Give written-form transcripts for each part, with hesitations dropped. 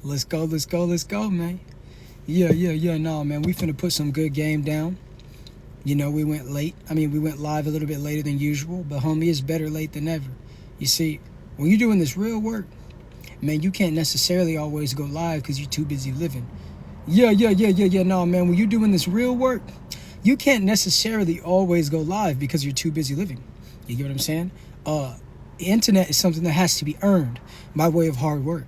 Let's go, man. Yeah. No, man, we finna put some good game down. You know, we went late. I mean, we went live a little bit later than usual, but homie, it's better late than never. You see, when you're doing this real work, man, you can't necessarily always go live because you're too busy living. Yeah. No, man, when you're doing this real work, you can't necessarily always go live because you're too busy living. You get what I'm saying? The internet is something that has to be earned by way of hard work.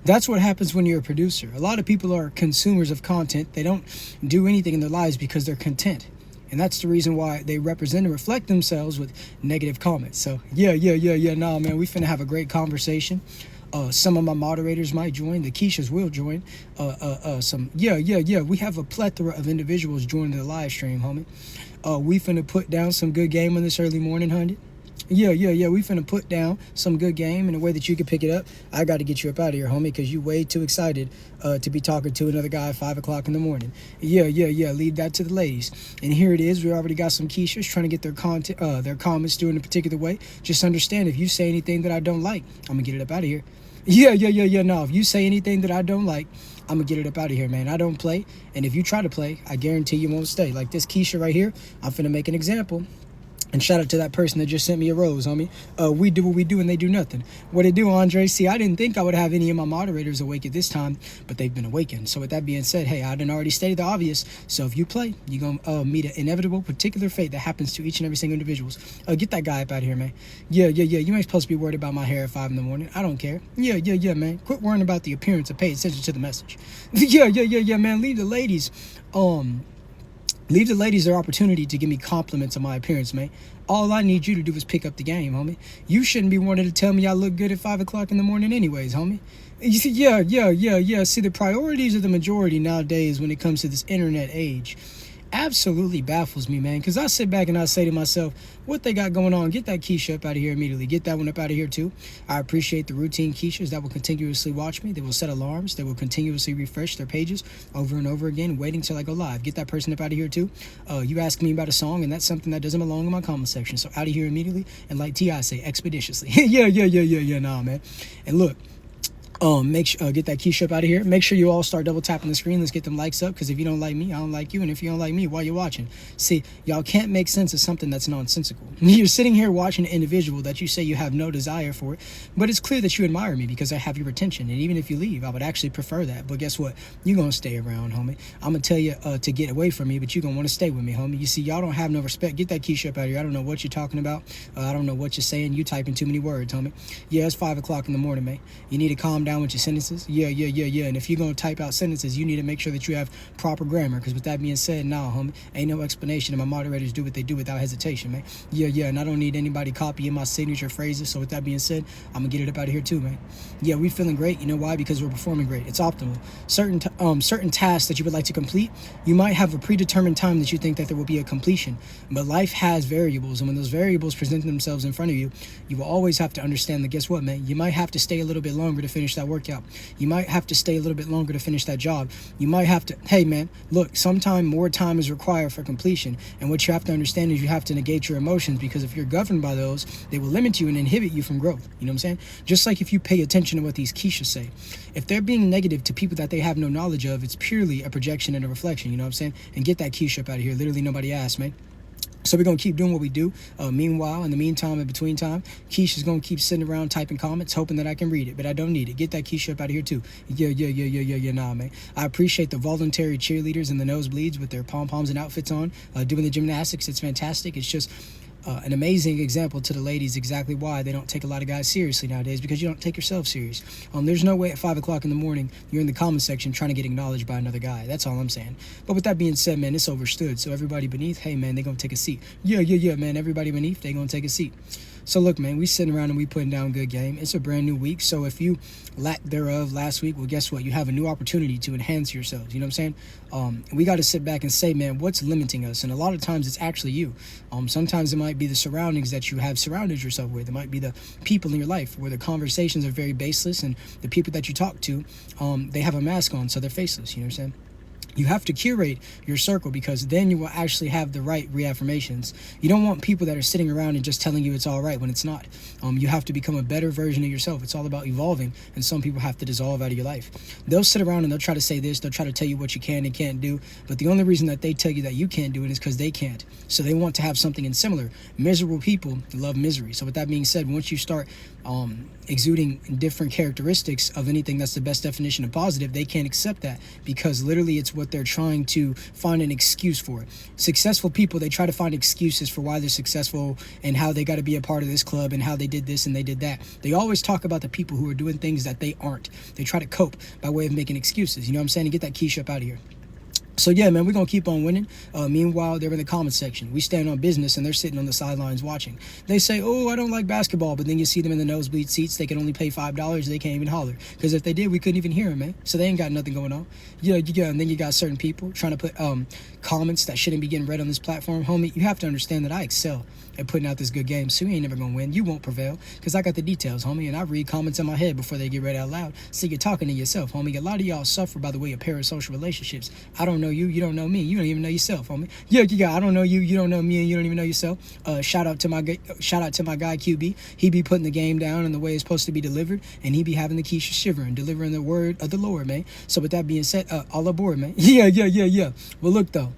That's what happens when you're a producer. A lot of people are consumers of content. They don't do anything in their lives because they're content. And that's the reason why they represent and reflect themselves with negative comments. So, yeah. Nah, man, we finna have a great conversation. Some of my moderators might join. The Keishas will join. We have a plethora of individuals joining the live stream, homie. We finna put down some good game on this early morning, honey. Yeah. We finna put down some good game in a way that you can pick it up. I got to get you up out of here, homie, because you way too excited to be talking to another guy at 5 o'clock in the morning. Yeah. Leave that to the ladies. And here it is. We already got some Keishas trying to get their their comments through in a particular way. Just understand, if you say anything that I don't like, I'm gonna get it up out of here. Yeah. No, if you say anything that I don't like, I'm gonna get it up out of here, man. I don't play, and if you try to play, I guarantee you won't stay. Like this Keisha right here, I'm finna make an example. And shout out to that person that just sent me a rose, homie. We do what we do and they do nothing. What it do, Andre? See, I didn't think I would have any of my moderators awake at this time, but they've been awakened. So with that being said, hey, I done already stated the obvious. So if you play, you're going to meet an inevitable particular fate that happens to each and every single individual. Get that guy up out of here, man. Yeah. You ain't supposed to be worried about my hair at 5 in the morning. I don't care. Yeah, man. Quit worrying about the appearance and pay attention to the message. Yeah, man. Leave the ladies their opportunity to give me compliments on my appearance, man. All I need you to do is pick up the game, homie. You shouldn't be wanting to tell me I look good at 5 o'clock in the morning anyways, homie. You see, yeah. See, the priorities of the majority nowadays when it comes to this internet age absolutely baffles me, man, because I sit back and I say to myself, what they got going on? Get that Keisha up out of here immediately. Get that one up out of here too. I appreciate the routine Keishas that will continuously watch me. They will set alarms. They will continuously refresh their pages over and over again, waiting till I go live. Get that person up out of here too. You ask me about a song, and that's something that doesn't belong in my comment section. So out of here immediately, and like T.I. say, expeditiously. Yeah, nah, man. And look, make sure get that Keisha up out of here. Make sure you all start double tapping the screen. Let's get them likes up, because if you don't like me, I don't like you, and if you don't like me, why you watching? See, y'all can't make sense of something that's nonsensical. You're sitting here watching an individual that you say you have no desire for, but it's clear that you admire me because I have your attention, and even if you leave, I would actually prefer that. But guess what? You're gonna stay around, homie. I'm gonna tell you to get away from me, but you're gonna want to stay with me, homie. You see, y'all don't have no respect. Get that Keisha up out of here. I don't know what you're talking about. I don't know what you're saying. You typing too many words, homie. Yeah, it's 5 o'clock in the morning, man. You need to calm down with your sentences. Yeah. And if you're going to type out sentences, you need to make sure that you have proper grammar. Because with that being said, nah, homie, ain't no explanation. And my moderators do what they do without hesitation, man. Yeah. And I don't need anybody copying my signature phrases. So with that being said, I'm going to get it up out of here too, man. Yeah, we feeling great. You know why? Because we're performing great. It's optimal. Certain tasks that you would like to complete, you might have a predetermined time that you think that there will be a completion. But life has variables. And when those variables present themselves in front of you, you will always have to understand that, guess what, man? You might have to stay a little bit longer to finish that workout. You might have to stay a little bit longer to finish that job. You might have to, hey man, look, sometime more time is required for completion. And what you have to understand is you have to negate your emotions, because if you're governed by those, they will limit you and inhibit you from growth. You know what I'm saying? Just like if you pay attention to what these Keishas say. If they're being negative to people that they have no knowledge of, it's purely a projection and a reflection, you know what I'm saying? And get that Keisha up out of here. Literally nobody asked, man. So we're going to keep doing what we do. Meanwhile, in the meantime, in between time, Keisha's going to keep sitting around typing comments, hoping that I can read it. But I don't need it. Get that Keisha up out of here, too. Yeah, nah, man. I appreciate the voluntary cheerleaders and the nosebleeds with their pom-poms and outfits on, doing the gymnastics. It's fantastic. It's just an amazing example to the ladies exactly why they don't take a lot of guys seriously nowadays, because you don't take yourself serious. There's no way at 5 o'clock in the morning you're in the comment section trying to get acknowledged by another guy. That's all I'm saying. But with that being said, man, it's overstood. So everybody beneath, hey man, they're gonna take a seat. Yeah, man, everybody beneath, they gonna take a seat. So look, man, we sitting around and we putting down good game. It's a brand new week. So if you lacked thereof last week, well, guess what? You have a new opportunity to enhance yourselves. You know what I'm saying? We got to sit back and say, man, what's limiting us? And a lot of times it's actually you. Sometimes it might be the surroundings that you have surrounded yourself with. It might be the people in your life where the conversations are very baseless, and the people that you talk to, they have a mask on, so they're faceless. You know what I'm saying? You have to curate your circle, because then you will actually have the right reaffirmations. You don't want people that are sitting around and just telling you it's all right when it's not. You have to become a better version of yourself. It's all about evolving, and some people have to dissolve out of your life. They'll sit around and they'll try to say this, they'll try to tell you what you can and can't do, but the only reason that they tell you that you can't do it is because they can't. So they want to have something in similar. Miserable people love misery. So with that being said, once you start exuding different characteristics of anything that's the best definition of positive, they can't accept that, because literally it's what they're trying to find an excuse for. Successful people, they try to find excuses for why they're successful and how they got to be a part of this club and how they did this and they did that. They always talk about the people who are doing things that they aren't. They try to cope by way of making excuses. You know what I'm saying? And get that quiche up out of here. So yeah, man, we're going to keep on winning. Meanwhile, they're in the comment section. We stand on business and they're sitting on the sidelines watching. They say, oh, I don't like basketball. But then you see them in the nosebleed seats. They can only pay $5. They can't even holler. Because if they did, we couldn't even hear them, man. So they ain't got nothing going on. Yeah, and then you got certain people trying to put comments that shouldn't be getting read on this platform. Homie, you have to understand that I excel at putting out this good game. So you ain't never going to win. You won't prevail. Because I got the details, homie. And I read comments in my head before they get read out loud. So you're talking to yourself, homie. A lot of y'all suffer by the way of parasocial relationships. I don't know you. You don't know me. You don't even know yourself, homie. Yeah, I don't know you. You don't know me, and you don't even know yourself. Shout out to my guy QB. He be putting the game down in the way it's supposed to be delivered, and he be having the quiche shivering, delivering the word of the Lord, man. So with that being said, all aboard, man. Yeah. Well, look though.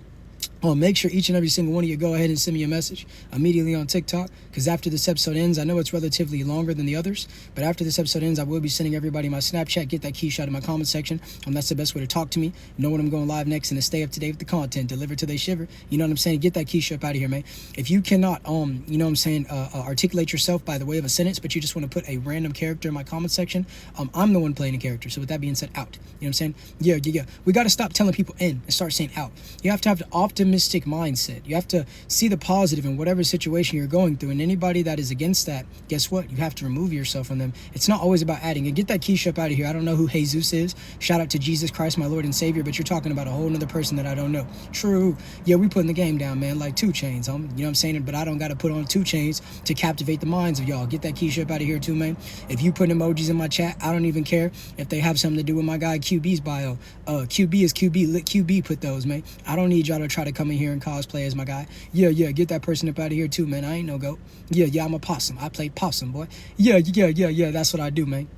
Make sure each and every single one of you go ahead and send me a message immediately on TikTok, because after this episode ends, I know it's relatively longer than the others, but after this episode ends, I will be sending everybody my Snapchat. Get that quiche out in my comment section. That's the best way to talk to me, know when I'm going live next, and to stay up to date with the content, deliver till they shiver. You know what I'm saying? Get that quiche up out of here, man. If you cannot, you know what I'm saying, articulate yourself by the way of a sentence, but you just want to put a random character in my comment section, I'm the one playing a character. So with that being said, out. You know what I'm saying? Yeah. We got to stop telling people in and start saying out. You have to have the optimistic mindset. You have to see the positive in whatever situation you're going through, and anybody that is against that, guess what? You have to remove yourself from them. It's not always about adding. And get that quiche up out of here. I don't know who Jesus is. Shout out to Jesus Christ, my Lord and Savior, but you're talking about a whole nother person that I don't know. True. Yeah, we putting the game down, man, like 2 Chainz, homie. You know what I'm saying? But I don't got to put on 2 Chainz to captivate the minds of y'all. Get that quiche up out of here too, man. If you put emojis in my chat, I don't even care if they have something to do with my guy QB's bio. QB is QB. Let QB put those, man. I don't need y'all to try to come in here and cosplay as my guy. Yeah, get that person up out of here too, man. I ain't no goat. Yeah, I'm a possum. I play possum, boy. Yeah, that's what I do, man.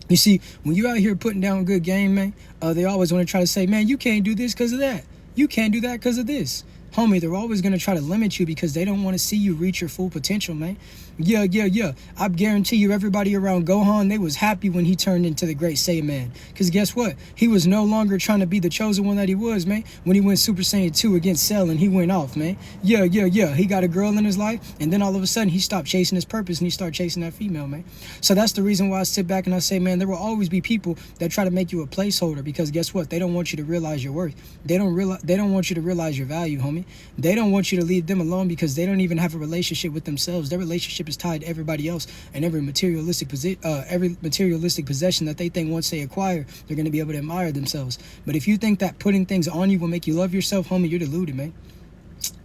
You see, when you out here putting down a good game, man, they always want to try to say, man, you can't do this because of that. You can't do that because of this. Homie, they're always going to try to limit you because they don't want to see you reach your full potential, man. Yeah. I guarantee you everybody around Gohan, they was happy when he turned into the great Saiyaman. Because guess what? He was no longer trying to be the chosen one that he was, man. When he went Super Saiyan 2 against Cell and he went off, man. Yeah. He got a girl in his life, and then all of a sudden he stopped chasing his purpose and he started chasing that female, man. So that's the reason why I sit back and I say, man, there will always be people that try to make you a placeholder, because guess what? They don't want you to realize your worth. They don't want you to realize your value, homie. They don't want you to leave them alone because they don't even have a relationship with themselves. Their relationship is tied to everybody else and every materialistic possession that they think once they acquire, they're going to be able to admire themselves. But if you think that putting things on you will make you love yourself, homie, you're deluded, man.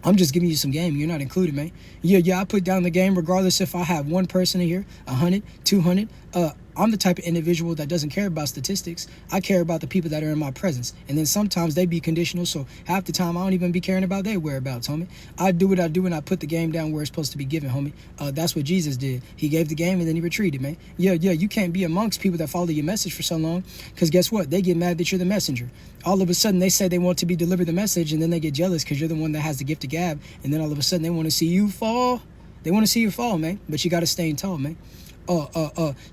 I'm just giving you some game. You're not included, man. Yeah, I put down the game regardless if I have one person in here, 100, 200. I'm the type of individual that doesn't care about statistics. I care about the people that are in my presence. And then sometimes they be conditional, so half the time I don't even be caring about their whereabouts, homie. I do what I do and I put the game down where it's supposed to be given, homie. That's what Jesus did. He gave the game and then he retreated, man. Yeah, you can't be amongst people that follow your message for so long, because guess what? They get mad that you're the messenger. All of a sudden they say they want to be delivered the message, and then they get jealous because you're the one that has the gift of gab, and then all of a sudden they want to see you fall. They want to see you fall, man. But you got to stay tall, man.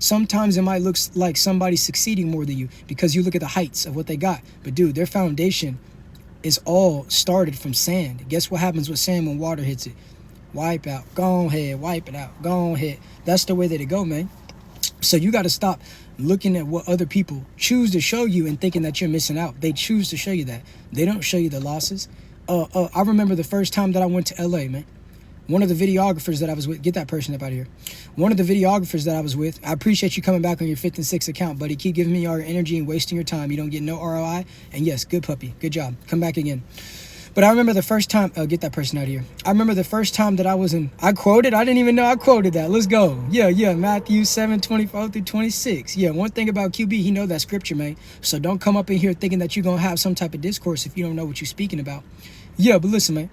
Sometimes it might look like somebody's succeeding more than you because you look at the heights of what they got. But dude, their foundation is all started from sand. Guess what happens with sand when water hits it? Wipe out. Go ahead. Wipe it out. Go ahead. That's the way that it go, man. So you got to stop looking at what other people choose to show you and thinking that you're missing out. They choose to show you that. They don't show you the losses. I remember the first time that I went to LA, man. One of the videographers that I was with, get that person up out of here. One of the videographers that I was with, I appreciate you coming back on your 5th and 6th account, buddy. Keep giving me your energy and wasting your time. You don't get no ROI. And yes, good puppy. Good job. Come back again. But I remember the first time, get that person out of here. I remember the first time that I didn't even know I quoted that. Let's go. Yeah, Matthew 7:24-26. Yeah, one thing about QB, he know that scripture, man. So don't come up in here thinking that you're going to have some type of discourse if you don't know what you're speaking about. Yeah, but listen, man.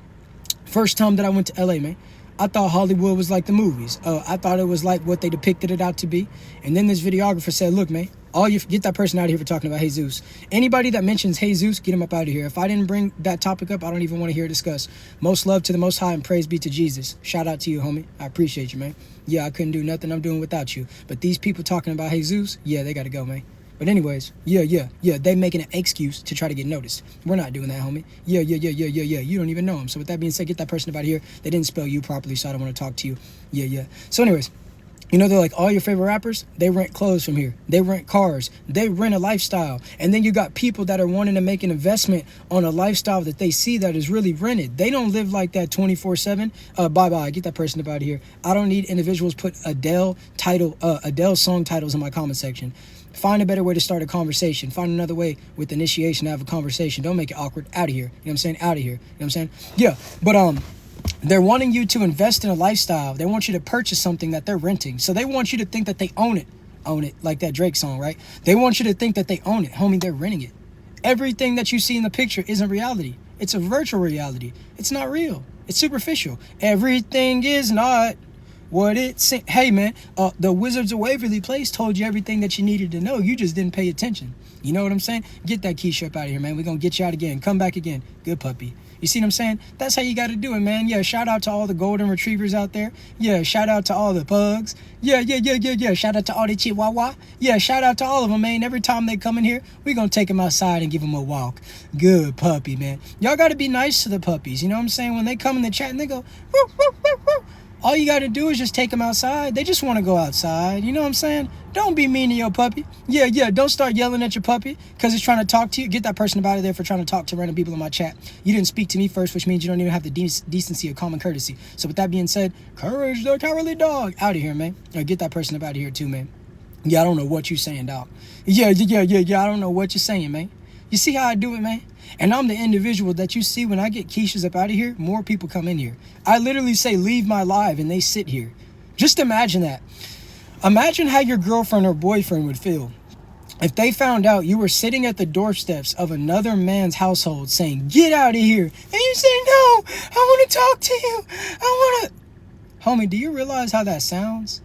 First time that I went to LA, man, I thought Hollywood was like the movies. I thought it was like what they depicted it out to be. And then this videographer said, look, man, get that person out of here for talking about Jesus. Anybody that mentions Jesus, get him up out of here. If I didn't bring that topic up, I don't even want to hear it discussed. Most love to the Most High and praise be to Jesus. Shout out to you, homie. I appreciate you, man. Yeah, I couldn't do nothing I'm doing without you. But these people talking about Jesus, yeah, they got to go, man. But anyways, yeah, they making an excuse to try to get noticed. We're not doing that, homie. Yeah. You don't even know him. So with that being said, get that person about here. They didn't spell you properly, so I don't want to talk to you. Yeah. So anyways, you know, they're like, all your favorite rappers, they rent clothes from here. They rent cars. They rent a lifestyle. And then you got people that are wanting to make an investment on a lifestyle that they see that is really rented. They don't live like that 24/7. Bye. Get that person about here. I don't need individuals put Adele song titles in my comment section. Find a better way to start a conversation. Find another way with initiation to have a conversation. Don't make it awkward. Out of here. You know what I'm saying? Out of here. You know what I'm saying? Yeah. But they're wanting you to invest in a lifestyle. They want you to purchase something that they're renting. So they want you to think that they own it. Own it. Like that Drake song, right? They want you to think that they own it. Homie, they're renting it. Everything that you see in the picture isn't reality. It's a virtual reality. It's not real. It's superficial. Everything is not what it seems. Hey, man, the Wizards of Waverly Place told you everything that you needed to know. You just didn't pay attention. You know what I'm saying? Get that Keisha up out of here, man. We're going to get you out again. Come back again. Good puppy. You see what I'm saying? That's how you got to do it, man. Yeah, shout out to all the golden retrievers out there. Yeah, shout out to all the pugs. Yeah. Shout out to all the chihuahua. Yeah, shout out to all of them, man. Every time they come in here, we're going to take them outside and give them a walk. Good puppy, man. Y'all got to be nice to the puppies. You know what I'm saying? When they come in the chat and they go, woo, woo, woo, woo. All you got to do is just take them outside. They just want to go outside. You know what I'm saying? Don't be mean to your puppy. Yeah. Don't start yelling at your puppy because it's trying to talk to you. Get that person out of there for trying to talk to random people in my chat. You didn't speak to me first, which means you don't even have the decency or common courtesy. So with that being said, courage the cowardly dog. Out of here, man. Get that person out of here too, man. Yeah, I don't know what you're saying, dog. Yeah. I don't know what you're saying, man. You see how I do it, man? And I'm the individual that you see when I get Keishas up out of here, more people come in here. I literally say, leave my live, and they sit here. Just imagine that. Imagine how your girlfriend or boyfriend would feel if they found out you were sitting at the doorsteps of another man's household saying, get out of here. And you say, no, I want to talk to you. I want to. Homie, do you realize how that sounds?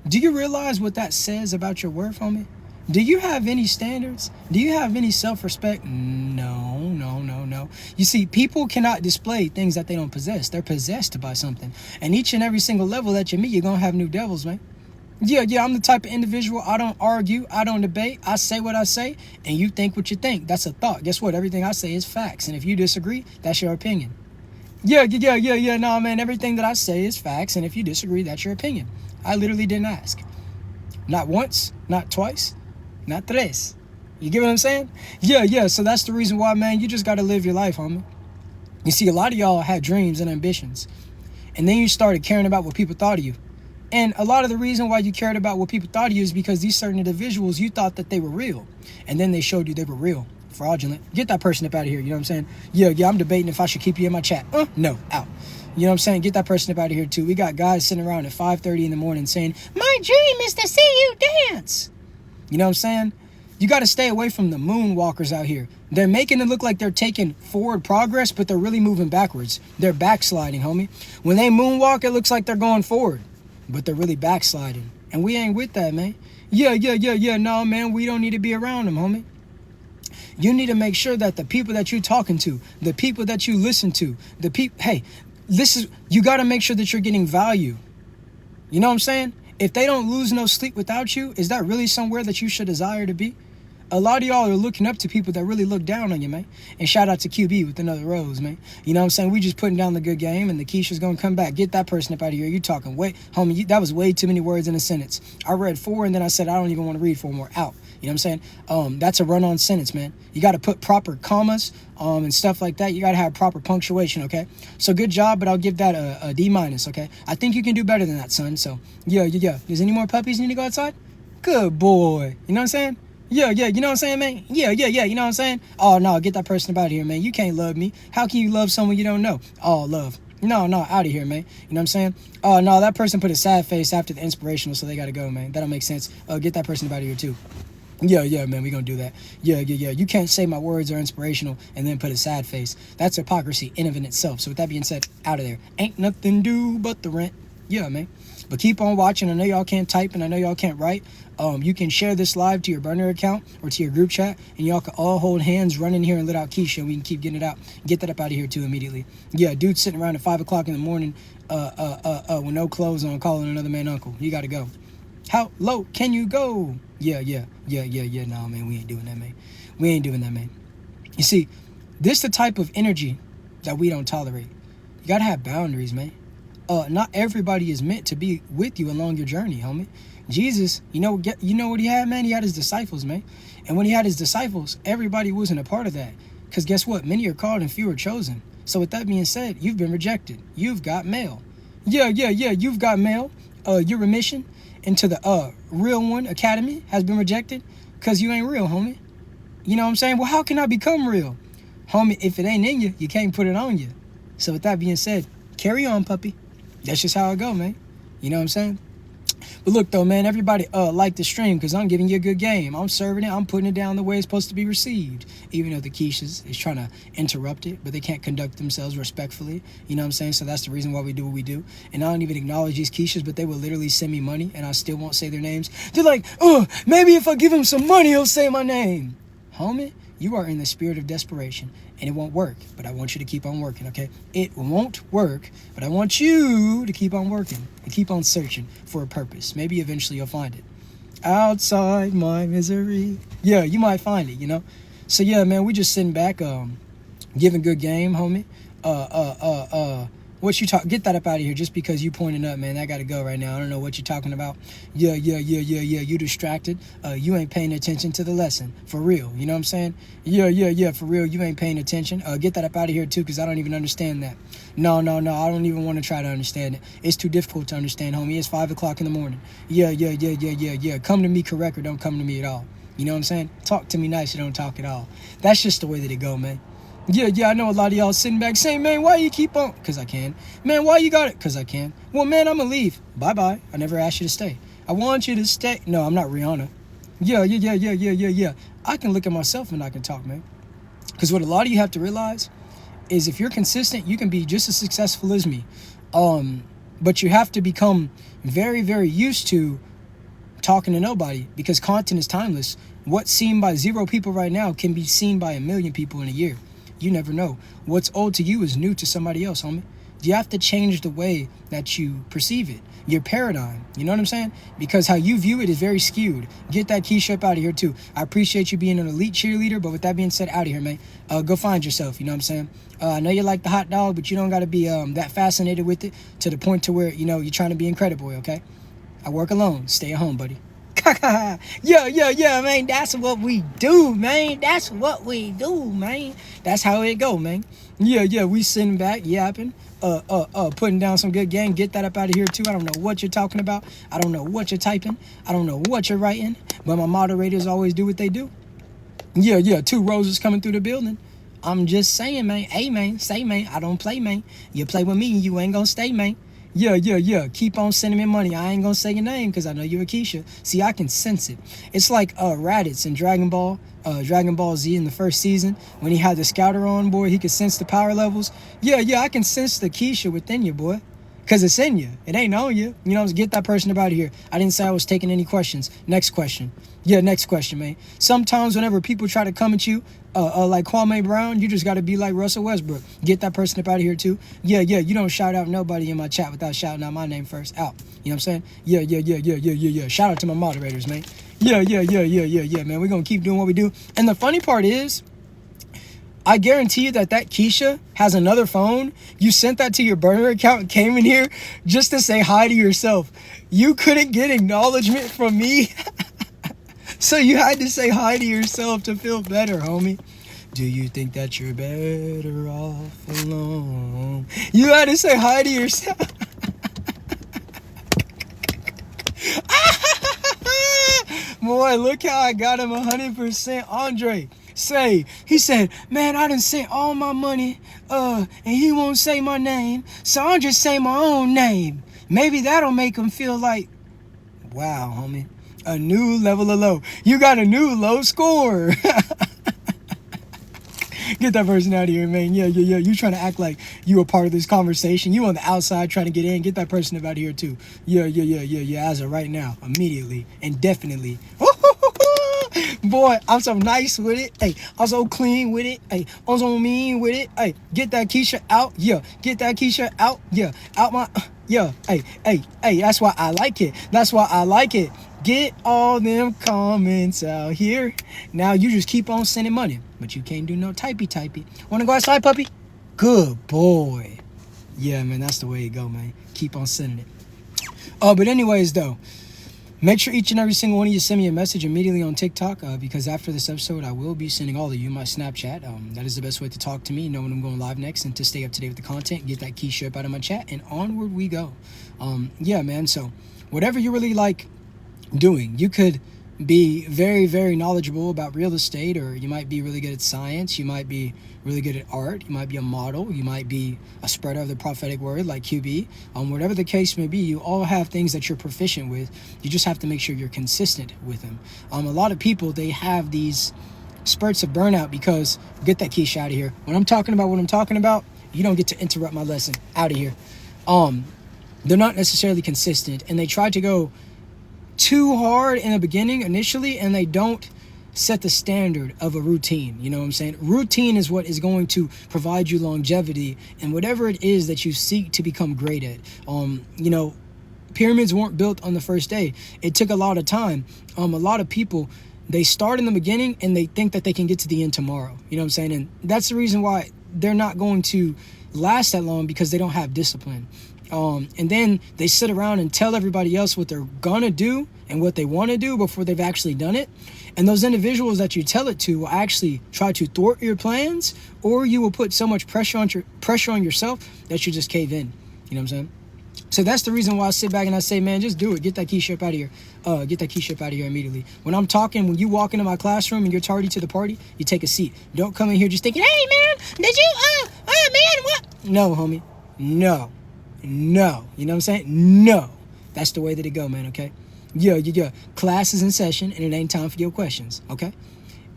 Do you realize what that says about your worth, homie? Do you have any standards? Do you have any self-respect? No. You see, people cannot display things that they don't possess. They're possessed by something. And each and every single level that you meet, you're going to have new devils, man. Yeah, I'm the type of individual, I don't argue, I don't debate, I say what I say, and you think what you think. That's a thought. Guess what? Everything I say is facts. And if you disagree, that's your opinion. Yeah. No, man, everything that I say is facts. And if you disagree, that's your opinion. I literally didn't ask. Not once, not twice. Not tres. You get what I'm saying? Yeah. So that's the reason why, man, you just got to live your life, homie. You see, a lot of y'all had dreams and ambitions. And then you started caring about what people thought of you. And a lot of the reason why you cared about what people thought of you is because these certain individuals, you thought that they were real. And then they showed you they were real. Fraudulent. Get that person up out of here. You know what I'm saying? Yeah, I'm debating if I should keep you in my chat. No, out. You know what I'm saying? Get that person up out of here, too. We got guys sitting around at 5:30 in the morning saying, my dream is to see you dance. You know what I'm saying? You got to stay away from the moonwalkers out here. They're making it look like they're taking forward progress, but they're really moving backwards. They're backsliding, homie. When they moonwalk, it looks like they're going forward, but they're really backsliding. And we ain't with that, man. Yeah. No, man, we don't need to be around them, homie. You need to make sure that the people that you're talking to, the people that you listen to, you got to make sure that you're getting value. You know what I'm saying? If they don't lose no sleep without you, is that really somewhere that you should desire to be? A lot of y'all are looking up to people that really look down on you, man. And shout out to QB with another rose, man. You know what I'm saying? We just putting down the good game, and the Keisha's going to come back. Get that person up out of here. You talking homie, that was way too many words in a sentence. I read 4, and then I said I don't even want to read 4 more. Out. You know what I'm saying? That's a run-on sentence, man. You got to put proper commas and stuff like that. You got to have proper punctuation, okay? So good job, but I'll give that a D-, okay? I think you can do better than that, son. So, yeah. Is any more puppies need to go outside? Good boy. You know what I'm saying? Yeah, yeah, you know what I'm saying, man? Yeah, yeah, yeah, you know what I'm saying? Oh, no, get that person about here, man. You can't love me. How can you love someone you don't know? Oh, love. No, no, out of here, man. You know what I'm saying? Oh, no, that person put a sad face after the inspirational, so they got to go, man. That don't make sense. Get that person about here, too. Yeah, yeah, man, we gonna do that. Yeah, yeah, yeah. You can't say my words are inspirational and then put a sad face. That's hypocrisy in and of itself. So with that being said, out of there. Ain't nothing due but the rent. Yeah, man. But keep on watching. I know y'all can't type and I know y'all can't write. You can share this live to your burner account or to your group chat, and y'all can all hold hands, run in here and let out Keisha, and we can keep getting it out. Get that up out of here too immediately. Yeah, dude sitting around at 5 o'clock in the morning, with no clothes on, calling another man uncle. You gotta go. How low can you go? Yeah, yeah, yeah, yeah, yeah. No, man, we ain't doing that, man. We ain't doing that, man. You see, this the type of energy that we don't tolerate. You gotta have boundaries, man. Not everybody is meant to be with you along your journey, homie. Jesus, you know what he had, man? He had his disciples, man. And when he had his disciples, everybody wasn't a part of that. Because guess what? Many are called and few are chosen. So with that being said, you've been rejected. You've got mail. Yeah, yeah, yeah, you've got mail. Your remission into the real one academy has been rejected because you ain't real, homie. You know what I'm saying? Well, how can I become real? Homie, if it ain't in you, you can't put it on you. So with that being said, carry on, puppy. That's just how it go, man. You know what I'm saying? But look, though, man, everybody like the stream because I'm giving you a good game. I'm serving it. I'm putting it down the way it's supposed to be received. Even though the Keishas is trying to interrupt it, but they can't conduct themselves respectfully. You know what I'm saying? So that's the reason why we do what we do. And I don't even acknowledge these Keishas, but they will literally send me money, and I still won't say their names. They're like, oh, maybe if I give him some money, he'll say my name. Homie, you are in the spirit of desperation, and it won't work, but I want you to keep on working, okay? It won't work, but I want you to keep on working and keep on searching for a purpose. Maybe eventually you'll find it. Outside my misery. Yeah, you might find it, you know? So, yeah, man, we just sitting back, giving good game, homie. What you talk? Get that up out of here just because you pointing up, man. I got to go right now. I don't know what you're talking about. Yeah, yeah, yeah, yeah, yeah. You distracted. You ain't paying attention to the lesson. For real. You know what I'm saying? Yeah, yeah, yeah. For real. You ain't paying attention. Get that up out of here, too, because I don't even understand that. No, no, no. I don't even want to try to understand it. It's too difficult to understand, homie. It's 5 o'clock in the morning. Yeah, yeah, yeah, yeah, yeah, yeah. Come to me correct or don't come to me at all. You know what I'm saying? Talk to me nice or don't talk at all. That's just the way that it go, man. Yeah, yeah, I know a lot of y'all sitting back saying, man, why you keep on? Because I can. Man, why you got it? Because I can. Well, man, I'm going to leave. Bye-bye. I never asked you to stay. I want you to stay. No, I'm not Rihanna. Yeah, yeah, yeah, yeah, yeah, yeah, yeah. I can look at myself and I can talk, man. Because what a lot of you have to realize is if you're consistent, you can be just as successful as me. But you have to become very, very used to talking to nobody because content is timeless. What's seen by 0 people right now can be seen by 1 million people in a year. You never know. What's old to you is new to somebody else, homie. You have to change the way that you perceive it, your paradigm. You know what I'm saying? Because how you view it is very skewed. Get that Keisha up out of here, too. I appreciate you being an elite cheerleader, but with that being said, out of here, man. Go find yourself, you know what I'm saying? I know you like the hot dog, but you don't got to be that fascinated with it to the point to where, you know, you're trying to be incredible, okay? I work alone. Stay at home, buddy. Yeah, yeah, yeah, man. That's what we do, man. That's what we do, man. That's how it go, man. Yeah, yeah, we sitting back, yapping, putting down some good game. Get that up out of here, too. I don't know what you're talking about. I don't know what you're typing. I don't know what you're writing. But my moderators always do what they do. Yeah, yeah, 2 roses coming through the building. I'm just saying, man. Hey, man, say, man. I don't play, man. You play with me, you ain't gonna stay, man. Yeah, yeah, yeah. Keep on sending me money. I ain't gonna say your name because I know you're Keisha. See, I can sense it. It's like Raditz in Dragon Ball Z in the first season when he had the scouter on, boy. He could sense the power levels. Yeah, yeah. I can sense the Keisha within you, boy. Because it's in you. It ain't on you. You know, get that person up out of here. I didn't say I was taking any questions. Next question. Yeah, next question, man. Sometimes whenever people try to come at you, like Kwame Brown, you just got to be like Russell Westbrook. Get that person up out of here, too. Yeah, yeah, you don't shout out nobody in my chat without shouting out my name first. Out. You know what I'm saying? Yeah, yeah, yeah, yeah, yeah, yeah, yeah. Shout out to my moderators, man. Yeah, yeah, yeah, yeah, yeah, yeah, man. We're going to keep doing what we do. And the funny part is, I guarantee you that Keisha has another phone. You sent that to your burner account and came in here just to say hi to yourself. You couldn't get acknowledgement from me. So you had to say hi to yourself to feel better, homie. Do you think that you're better off alone? You had to say hi to yourself. Boy, Boy, look how I got him 100%. Andre, he said, man, I done sent all my money, and he won't say my name, so I'll just say my own name. Maybe that'll make him feel like, wow, homie, a new level of low. You got a new low score. Get that person out of here, man. Yeah. You trying to act like you a part of this conversation. You on the outside trying to get in. Get that person out of here, too. Yeah. As of right now, immediately and definitely. Boy, I'm so nice with it. Hey, I'm so clean with it. Hey, I'm so mean with it. Hey, get that Keisha out. Yeah, get that Keisha out. Yeah, out my... Yeah, hey, that's why I like it. That's why I like it. Get all them comments out here. Now you just keep on sending money, but you can't do no typey. Want to go outside, puppy? Good boy. Yeah, man, that's the way it go, man. Keep on sending it. But anyways, though, make sure each and every single one of you send me a message immediately on TikTok, because after this episode, I will be sending all of you my Snapchat. That is the best way to talk to me, know when I'm going live next, and to stay up to date with the content, get that Keisha up out of my chat, and onward we go. Yeah, man, so whatever you really like doing, you could be very, very knowledgeable about real estate, or you might be really good at science, you might be really good at art, you might be a model, you might be a spreader of the prophetic word like QB. Whatever the case may be, you all have things that you're proficient with. You just have to make sure you're consistent with them. A lot of people, they have these spurts of burnout because, get that Keisha out of here. When I'm talking about what I'm talking about, you don't get to interrupt my lesson. Out of here. They're not necessarily consistent, and they try to go too hard in the beginning initially, and they don't set the standard of a routine. You know what I'm saying? Routine is what is going to provide you longevity and whatever it is that you seek to become great at. Pyramids weren't built on the first day. It took a lot of time. A lot of people, they start in the beginning and they think that they can get to the end tomorrow. You know what I'm saying? And that's the reason why they're not going to last that long, because they don't have discipline. And then they sit around and tell everybody else what they're gonna do and what they want to do before they've actually done it. And those individuals that you tell it to will actually try to thwart your plans, or you will put so much pressure on yourself that you just cave in. You know what I'm saying? So that's the reason why I sit back and I say, man, just do it. Get that Keisha up out of here. Get that Keisha up out of here immediately. When I'm talking, when you walk into my classroom and you're tardy to the party, you take a seat. Don't come in here just thinking, hey, man, did you, man, what? No, homie. No. You know what I'm saying? No. That's the way that it go, man, okay? Yeah. Class is in session, and it ain't time for your questions, okay?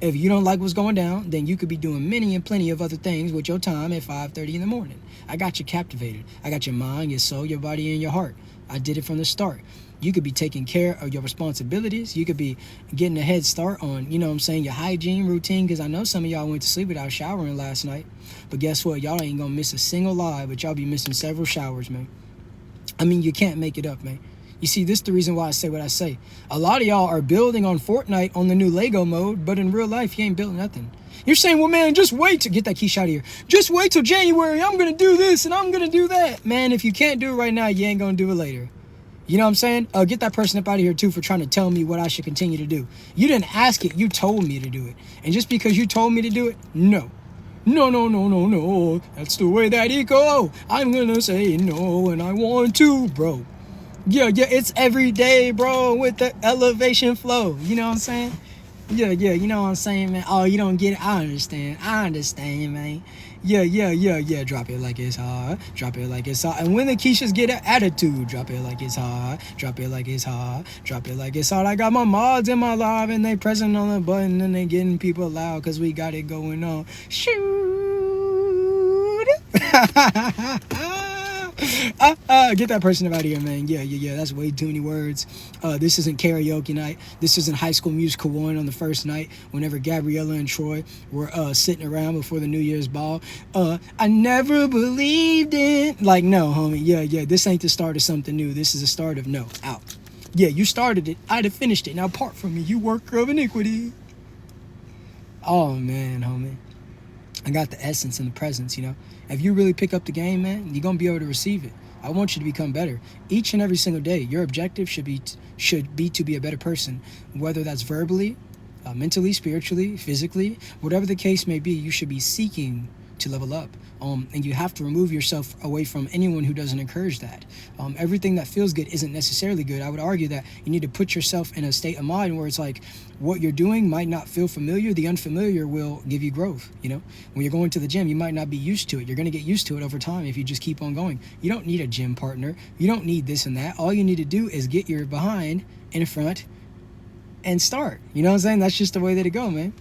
If you don't like what's going down, then you could be doing many and plenty of other things with your time at 5:30 in the morning. I got you captivated. I got your mind, your soul, your body, and your heart. I did it from the start. You could be taking care of your responsibilities. You could be getting a head start on, you know what I'm saying, your hygiene routine, because I know some of y'all went to sleep without showering last night. But guess what? Y'all ain't going to miss a single live, but y'all be missing several showers, man. I mean, you can't make it up, man. You see, this is the reason why I say what I say. A lot of y'all are building on Fortnite on the new Lego mode, but in real life, you ain't built nothing. You're saying, well, man, just wait to get that Keisha out of here. Just wait till January. I'm going to do this and I'm going to do that. Man, if you can't do it right now, you ain't going to do it later. You know what I'm saying? Get that person up out of here, too, for trying to tell me what I should continue to do. You didn't ask it. You told me to do it. And just because you told me to do it, no. No. That's the way that it go. I'm going to say no, and I want to, bro. Yeah, it's every day, bro, with the elevation flow. You know what I'm saying? Yeah, you know what I'm saying, man? Oh, you don't get it? I understand, man. Yeah. Drop it like it's hard. Drop it like it's hard. And when the Keishas get an attitude, drop it like it's hard. Drop it like it's hard. Drop it like it's hard. I got my mods in my live and they pressing on the button and they getting people loud because we got it going on. Shoot. Get that person out of here, man. Yeah. That's way too many words. This isn't karaoke night. This isn't High School Musical 1 on the first night whenever Gabriella and Troy were sitting around before the New Year's ball. I never believed it. Like, no, homie. Yeah. This ain't the start of something new. This is the start of no. Out. Yeah, you started it. I'd have finished it. Now part from me, you worker of iniquity. Oh, man, homie. I got the essence and the presence, you know. If you really pick up the game, man, you're going to be able to receive it. I want you to become better. Each and every single day, your objective should be to be a better person, whether that's verbally, mentally, spiritually, physically, whatever the case may be. You should be seeking to level up. And you have to remove yourself away from anyone who doesn't encourage that. Everything that feels good isn't necessarily good. I would argue that you need to put yourself in a state of mind where it's like what you're doing might not feel familiar. The unfamiliar will give you growth. When you're going to the gym, you might not be used to it. You're going to get used to it over time if you just keep on going. You don't need a gym partner. You don't need this and that. All you need to do is get your behind in front and start. You know what I'm saying? That's just the way that it go, man.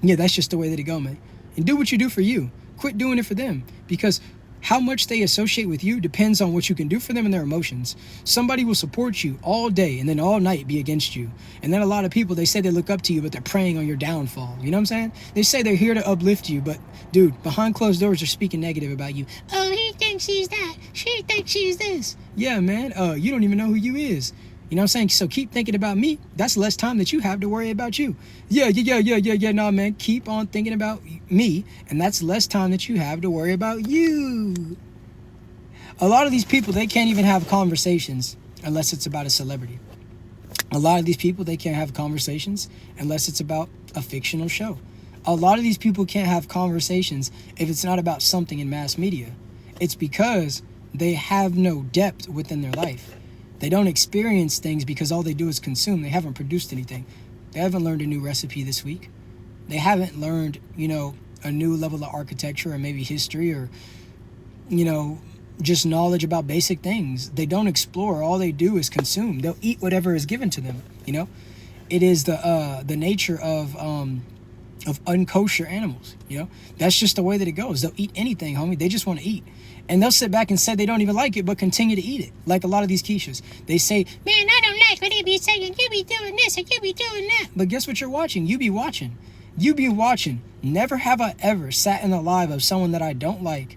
Yeah, that's just the way that it go, man. And do what you do for you. Quit doing it for them, because how much they associate with you depends on what you can do for them and their emotions. Somebody will support you all day and then all night be against you. And then a lot of people, they say they look up to you, but they're preying on your downfall. You know what I'm saying? They say they're here to uplift you, but dude, behind closed doors, they're speaking negative about you. Oh, he thinks she's that. She thinks she's this. Yeah, man. You don't even know who you is. You know what I'm saying? So keep thinking about me. That's less time that you have to worry about you. Yeah. No, man. Keep on thinking about me. And that's less time that you have to worry about you. A lot of these people, they can't even have conversations unless it's about a celebrity. A lot of these people, they can't have conversations unless it's about a fictional show. A lot of these people can't have conversations if it's not about something in mass media. It's because they have no depth within their life. They don't experience things because all they do is consume. They haven't produced anything. They haven't learned a new recipe this week. They haven't learned, a new level of architecture or maybe history or, just knowledge about basic things. They don't explore. All they do is consume. They'll eat whatever is given to them, It is the nature of unkosher animals, That's just the way that it goes. They'll eat anything, homie. They just want to eat. And they'll sit back and say they don't even like it, but continue to eat it. Like a lot of these quiches. They say, man, I don't like what they be saying. You be doing this or you be doing that. But guess what you're watching? You be watching. You be watching. Never have I ever sat in the live of someone that I don't like,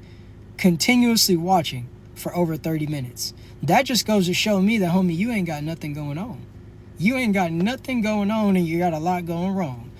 continuously watching for over 30 minutes. That just goes to show me that, homie, you ain't got nothing going on. You ain't got nothing going on and you got a lot going wrong.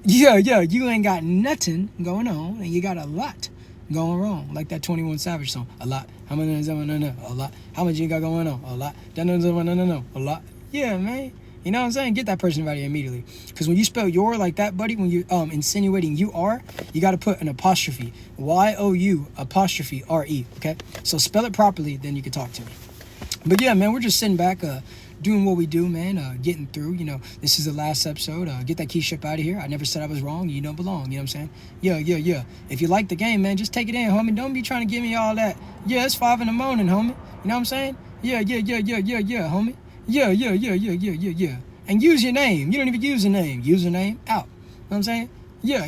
Yeah, you ain't got nothing going on and you got a lot going wrong. Like that 21 Savage song. A lot. How much is a lot? How much you got going on? A lot. No. A lot. Yeah, man. You know what I'm saying? Get that person right here immediately. Because when you spell your like that, buddy, when you insinuating you are, you got to put an apostrophe. Y-O-U apostrophe R-E. Okay? So spell it properly, then you can talk to me. But yeah, man, we're just sitting back, doing what we do, man, getting through. This is the last episode. Get that key ship out of here. I never said I was wrong. You don't belong. You know what I'm saying? Yeah. If you like the game, man, just take it in, homie. Don't be trying to give me all that. Yeah, it's 5 a.m, homie. You know what I'm saying? Yeah, homie. Yeah. And use your name. You don't even use a name. Username out. You know what I'm saying? Yeah.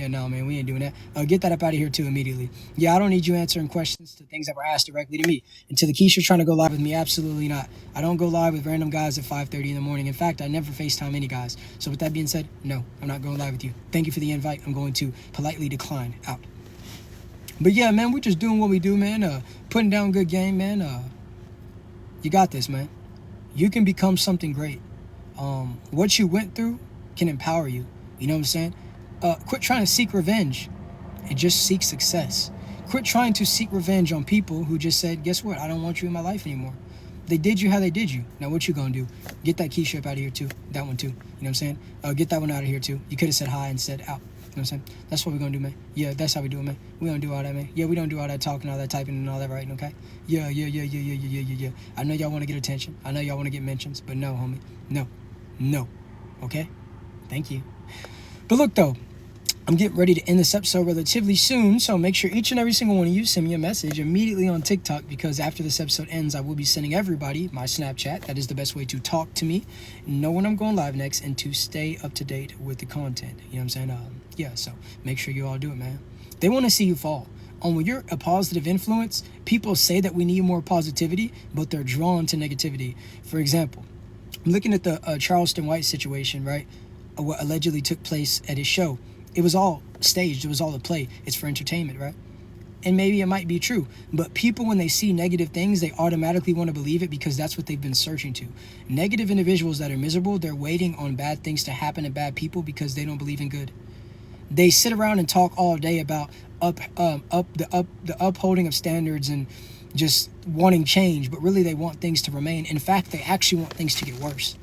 No, man, we ain't doing that. Get that up out of here too immediately. Yeah, I don't need you answering questions to things that were asked directly to me. And to the Keisha trying to go live with me, absolutely not. I don't go live with random guys at 5:30 in the morning. In fact, I never FaceTime any guys. So with that being said, no, I'm not going live with you. Thank you for the invite. I'm going to politely decline. Out. But yeah, man, we're just doing what we do, man. Putting down good game, man. You got this, man. You can become something great. What you went through can empower you. You know what I'm saying? Quit trying to seek revenge and just seek success. Quit trying to seek revenge on people who just said, guess what? I don't want you in my life anymore. They did you how they did you. Now what you gonna do? Get that key ship out of here too. That one too. You know what I'm saying? Get that one out of here too. You could have said hi and said out. You know what I'm saying? That's what we're gonna do, man. Yeah, that's how we do it, man. We don't do all that, man. Yeah, we don't do all that talking, all that typing and all that writing, okay? Yeah. I know y'all want to get attention. I know y'all want to get mentions, but no, homie. No. Okay? Thank you. But look, though, I'm getting ready to end this episode relatively soon, so make sure each and every single one of you send me a message immediately on TikTok, because after this episode ends, I will be sending everybody my Snapchat. That is the best way to talk to me, know when I'm going live next, and to stay up to date with the content. You know what I'm saying? Yeah, so make sure you all do it, man. They want to see you fall. When you're a positive influence, people say that we need more positivity, but they're drawn to negativity. For example, I'm looking at the Charleston White situation, right? What allegedly took place at his show. It was all staged. It was all a play. It's for entertainment, right? And maybe it might be true. But people, when they see negative things, they automatically want to believe it because that's what they've been searching to. Negative individuals that are miserable, they're waiting on bad things to happen to bad people because they don't believe in good. They sit around and talk all day about the upholding of standards and just wanting change, but really they want things to remain. In fact, they actually want things to get worse.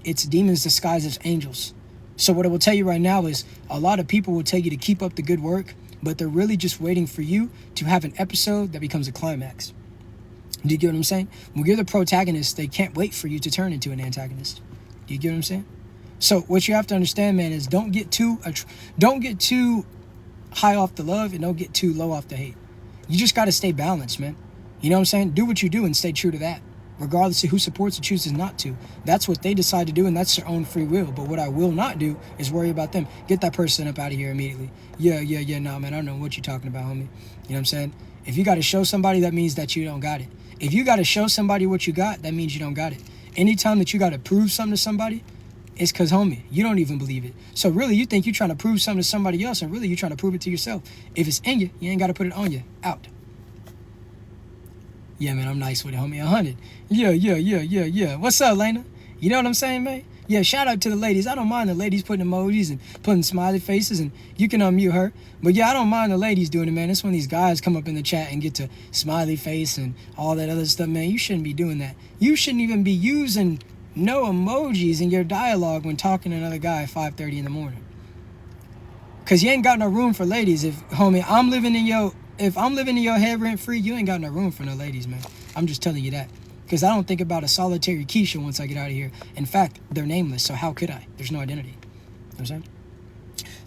It's demons disguised as angels. So what I will tell you right now is a lot of people will tell you to keep up the good work, but they're really just waiting for you to have an episode that becomes a climax. Do you get what I'm saying? When you're the protagonist, they can't wait for you to turn into an antagonist. Do you get what I'm saying? So what you have to understand, man, is don't get too high off the love and don't get too low off the hate. You just got to stay balanced, man. You know what I'm saying? Do what you do and stay true to that, regardless of who supports or chooses not to. That's what they decide to do, and that's their own free will. But what I will not do is worry about them. Get that person up out of here immediately. Yeah, nah, man, I don't know what you're talking about, homie. You know what I'm saying? If you got to show somebody, that means that you don't got it. If you got to show somebody what you got, that means you don't got it. Anytime that you got to prove something to somebody, it's because, homie, you don't even believe it. So really, you think you're trying to prove something to somebody else, and really, you're trying to prove it to yourself. If it's in you, you ain't got to put it on you. Out. Yeah, man, I'm nice with it, homie. 100. Yeah. What's up, Lena? You know what I'm saying, man? Yeah, shout out to the ladies. I don't mind the ladies putting emojis and putting smiley faces, and you can unmute her. But yeah, I don't mind the ladies doing it, man. It's when these guys come up in the chat and get to smiley face and all that other stuff, man. You shouldn't be doing that. You shouldn't even be using no emojis in your dialogue when talking to another guy at 5:30 in the morning. Because you ain't got no room for ladies. If I'm living in your head rent free, you ain't got no room for no ladies, man. I'm just telling you that. Because I don't think about a solitary Keisha once I get out of here. In fact, they're nameless, so how could I? There's no identity. You know what I'm saying?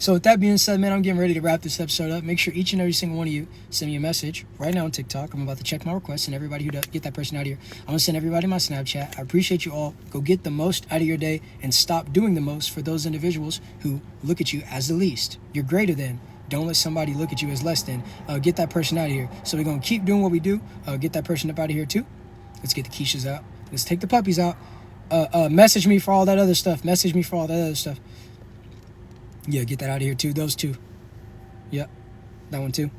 So with that being said, man, I'm getting ready to wrap this episode up. Make sure each and every single one of you send me a message right now on TikTok. I'm about to check my requests, and everybody who does get that person out of here, I'm going to send everybody my Snapchat. I appreciate you all. Go get the most out of your day and stop doing the most for those individuals who look at you as the least. You're greater than. Don't let somebody look at you as less than. Get that person out of here. So we're going to keep doing what we do. Get that person up out of here too. Let's get the Keishas out. Let's take the puppies out. Message me for all that other stuff. Yeah, get that out of here too. Those two. Yep. That one too.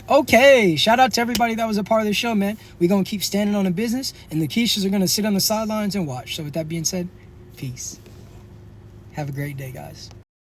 Okay. Shout out to everybody that was a part of the show, man. We're going to keep standing on the business, and the Keishas are going to sit on the sidelines and watch. So with that being said, peace. Have a great day, guys.